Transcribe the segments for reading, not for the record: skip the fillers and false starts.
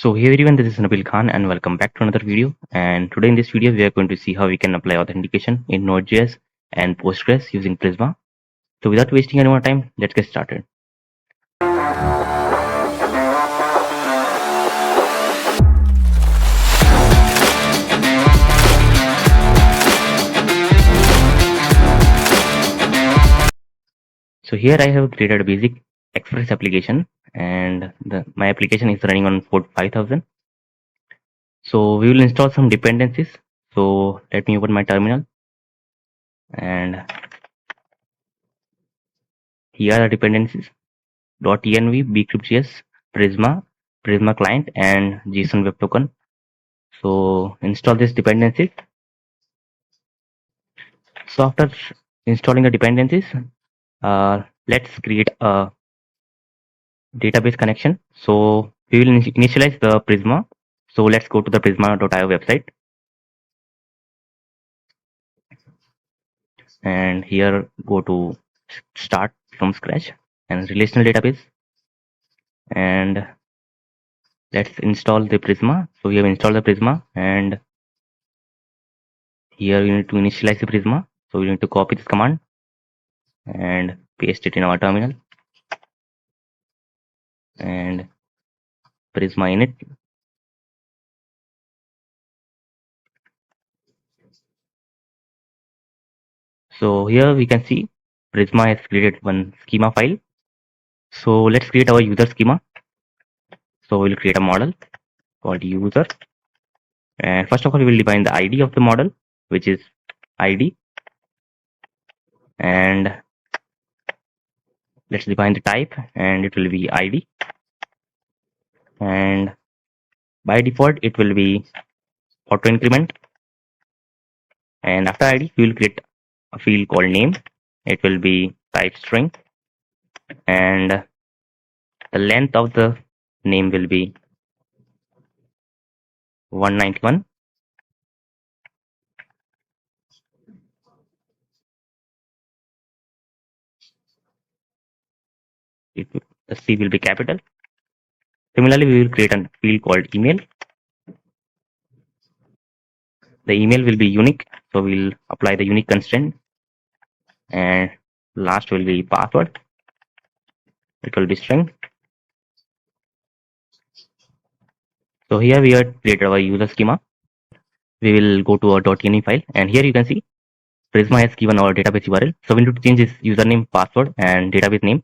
So hey everyone, this is Nabil Khan and welcome back to another video. And today in this video, we are going to see how we can apply authentication in Node.js and Postgres using Prisma. So without wasting any more time, let's get started. So here I have created a basic Express application and my application is running on port 5000. So we will install some dependencies. So let me open my terminal and here are the dependencies .env, bcrypt.js, Prisma, Prisma client and JSON web token. So install this dependencies. So after installing the dependencies, let's create a database connection. So we will initialize the Prisma. So let's go to the prisma.io website. And here go to start from scratch and relational database. And let's install the Prisma. So we have installed the Prisma and here we need to initialize the Prisma. So we need to copy this command and paste it in our terminal and Prisma init. So here we can see Prisma has created one schema file. So let's create our user schema. So we'll create a model called user. And first of all, we will define the ID of the model, which is ID. And let's define the type and it will be ID. And by default, it will be auto increment. And after ID, we will create a field called name. It will be type string. And the length of the name will be 191. The C will be capital. Similarly, we will create a field called email. The email will be unique, so we'll apply the unique constraint. And last will be password. It will be string. So here we have created our user schema. We will go to our .ini file, and here you can see Prisma has given our database URL. So we need to change this username, password, and database name.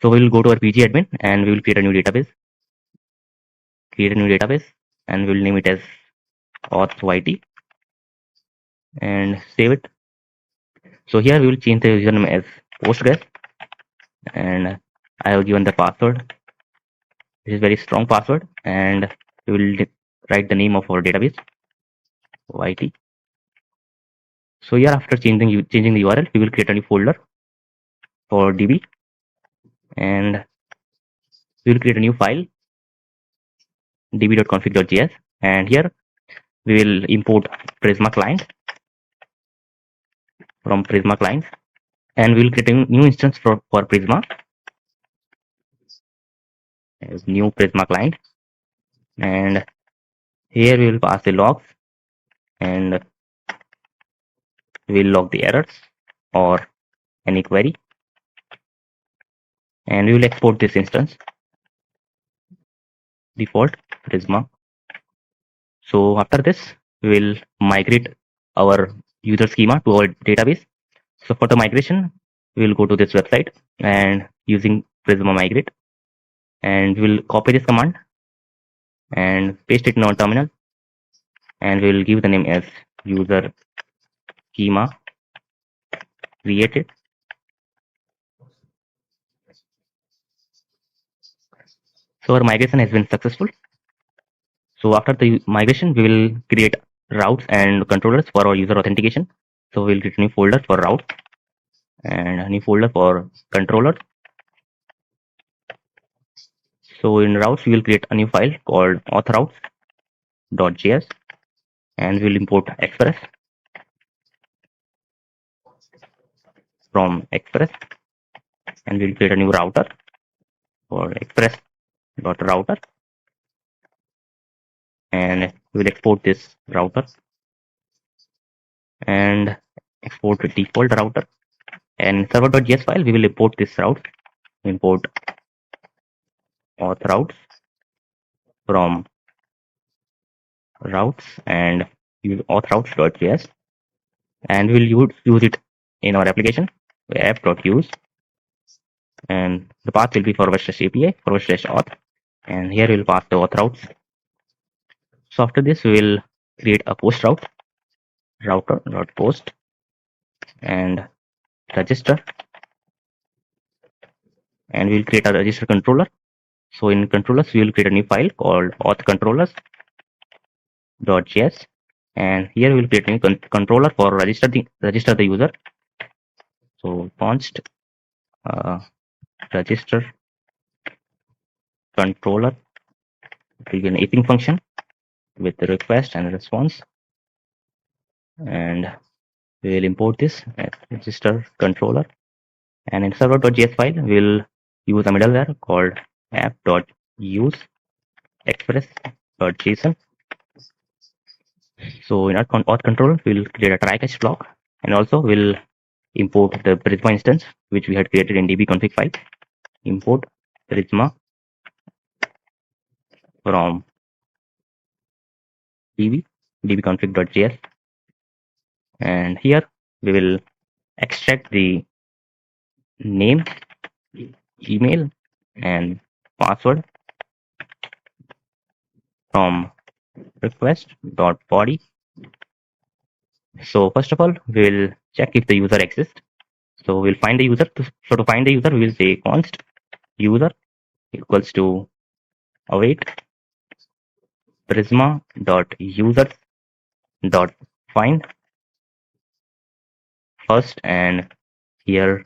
So we will go to our PG admin, and we will create a new database. Create a new database, and we will name it as auth and save it. So here we will change the username as postgres, and I have given the password. This is very strong password, and we will write the name of our database YT. So here after changing the URL, we will create a new folder for DB, and we will create a new file db.config.js, and here we will import Prisma client from Prisma client, and we will create a new instance for Prisma as new Prisma client, and here we will pass the logs and we will log the errors or any query, and we will export this instance default Prisma. So after this, we will migrate our user schema to our database. So for the migration, we will go to this website and using Prisma migrate, and we will copy this command and paste it in our terminal, and we will give the name as user schema created. So our migration has been successful. So after the migration, we will create routes and controllers for our user authentication. So we'll create a new folder for route and a new folder for controller. So in routes, we will create a new file called authroutes.js, and we'll import Express from Express, and we'll create a new router for express.router. and we will export this router and export the default router. And server.js file, we will import this route. Import auth routes from routes and use auth routes.js, and we will use it in our application app.use, and the path will be forward slash API forward slash auth, and here we will pass the auth routes. So after this, we will create a post route router.post and register, and we will create a register controller. So in controllers, we will create a new file called authcontrollers.js, and here we will create a new controller for register the user. So const register controller will be an async function with the request and response, and we will import this as register controller. And in server.js file, we will use a middleware called app.use express.json. So in our auth controller, we will create a try catch block, and also we'll import the Prisma instance which we had created in dbconfig file. Import Prisma from dbconfig.js, and here we will extract the name, email, and password from request.body. So first of all, we will check if the user exists. So we'll find the user. So to find the user, we will say const user equals to await prisma.users.find first, and here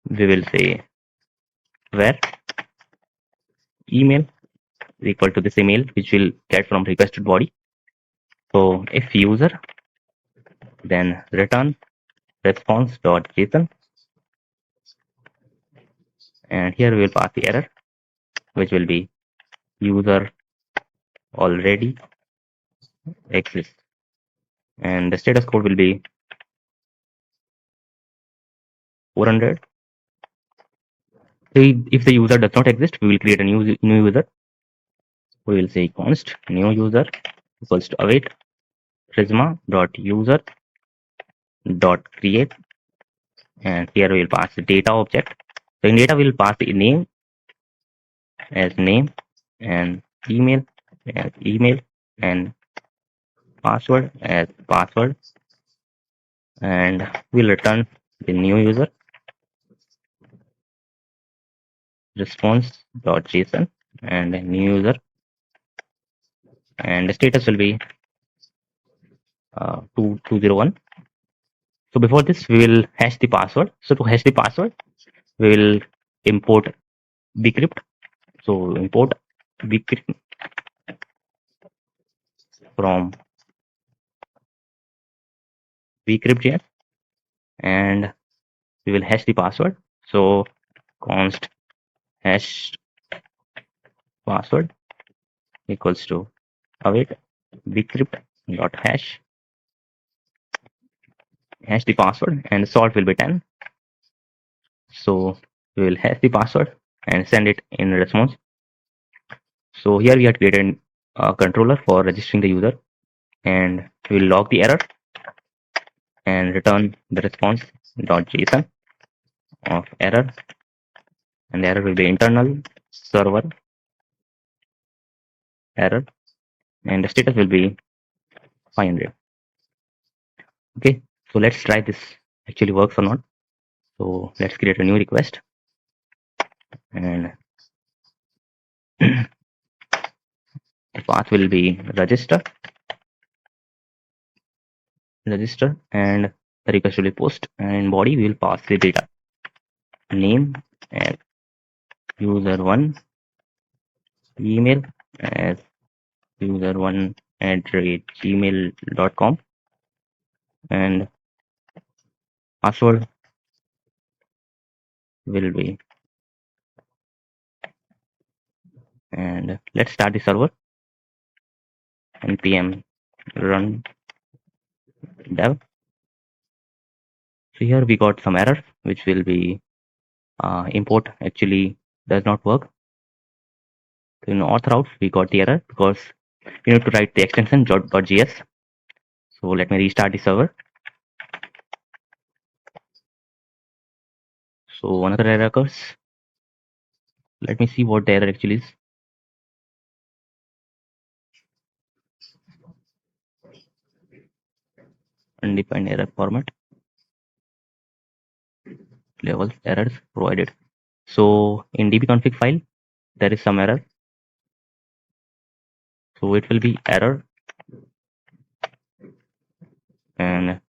we will say where email is equal to this email which we'll get from requested body. So if user, then return response.json, and here we will pass the error which will be user already exists, and the status code will be 400. So if the user does not exist, we will create a new user. We will say const new user equals to await prisma.user.create, and here we will pass the data object. So in data we will pass the name as name, and email as email, and password as password, and we'll return the new user response.json and a new user, and the status will be 201. So before this, we will hash the password. So to hash the password, we will import bcrypt. So import bcrypt from bcrypt.js, and we will hash the password. So const hash password equals to await bcrypt.hash hash the password, and the salt will be 10. So we will hash the password and send it in response. So here we have created a controller for registering the user, and we will log the error and return the response.json of error, and the error will be internal server error, and the status will be 500. Okay, so let's try this actually works or not. So let's create a new request, and the path will be register, and the request will be post, and in body we will pass the data name as user1, email as user1@gmail.com, and password will be, and let's start the server. npm run dev. So here we got some error, which will be import actually does not work. So in auth routes, we got the error because we need to write the extension .js. So let me restart the server. So another error occurs. Let me see what the error actually is. Undefined error format. Levels errors provided. So in dbconfig file, there is some error. So it will be error. And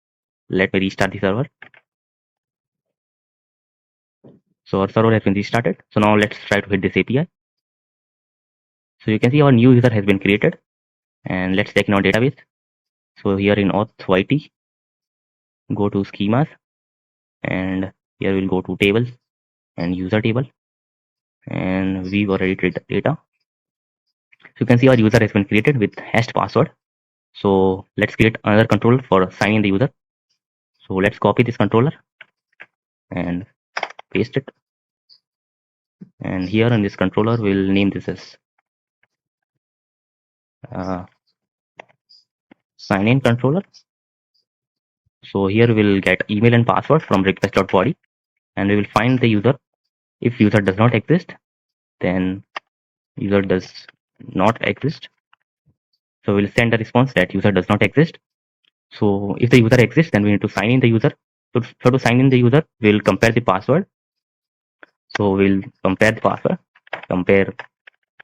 let me restart the server. So our server has been restarted. So now let's try to hit this API. So you can see our new user has been created. And let's check in our database. So here in auth go to schemas. And here we'll go to tables and user table. And we've already created data. So you can see our user has been created with hashed password. So let's create another controller for signing the user. So let's copy this controller and paste it. And here in this controller, we'll name this as sign in controller. So here we'll get email and password from request.body, and we will find the user. If user does not exist, then user does not exist. So we'll send a response that user does not exist. So if the user exists, then we need to sign in the user. So to sign in the user, we'll compare the password. So we'll compare the password, compare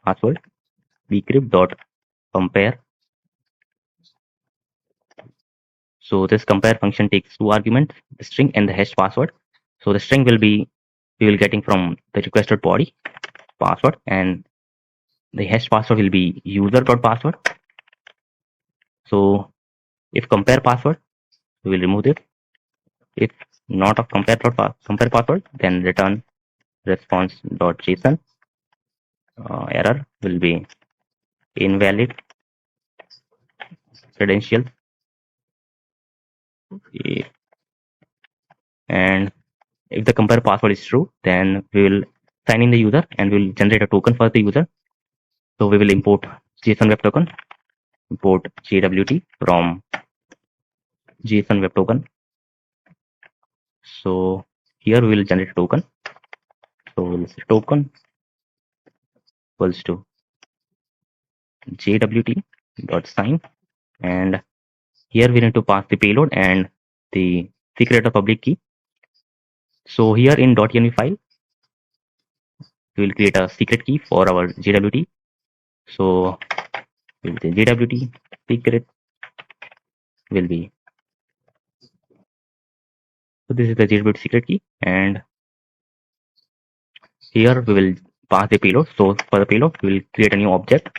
password, bcrypt.compare. So this compare function takes two arguments, the string and the hash password. So the string will be we will getting from the requested body password, and the hash password will be user.password. So if compare password, we will remove it. If not of compare password, then return response.json. Error will be invalid credentials. And if the compare password is true, then we will sign in the user and we will generate a token for the user. So we will import JSON web token, import JWT from JSON web token. So here we will generate a token. So we'll say token equals to JWT dot sign, and here we need to pass the payload and the secret or public key. So here in .env file, we will create a secret key for our JWT. So we'll say JWT secret will be. So this is the JWT secret key, and here we will pass the payload. So for the payload, we will create a new object.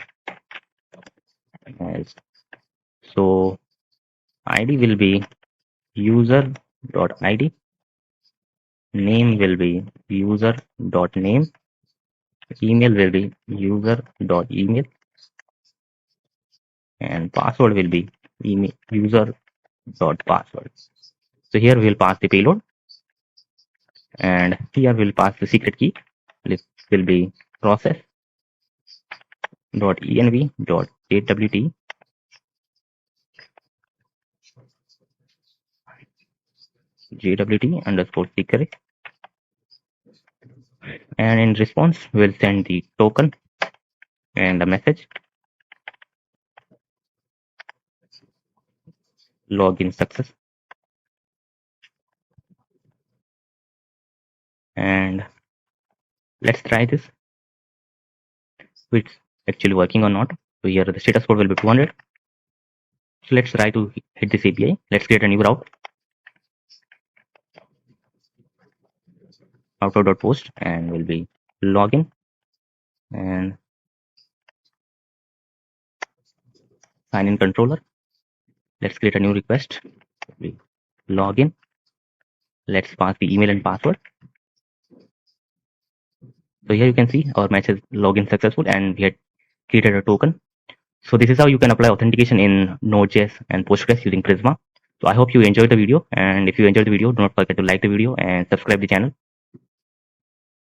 So ID will be user.id, name will be user.name, email will be user.email, and password will be user.password. So here we will pass the payload, and here we will pass the secret key. This will be process.env.jwt jwt underscore secret, and in response we'll send the token and a message login success. And let's try this, it's actually working or not. So here the status code will be 200. So let's try to hit this API. Let's create a new route, router.post, and will be login and sign in controller. Let's create a new request, login. Let's pass the email and password. So here you can see our match is login successful, and we had created a token. So this is how you can apply authentication in Node.js and Postgres using Prisma. So I hope you enjoyed the video, and if you enjoyed the video, do not forget to like the video and subscribe the channel.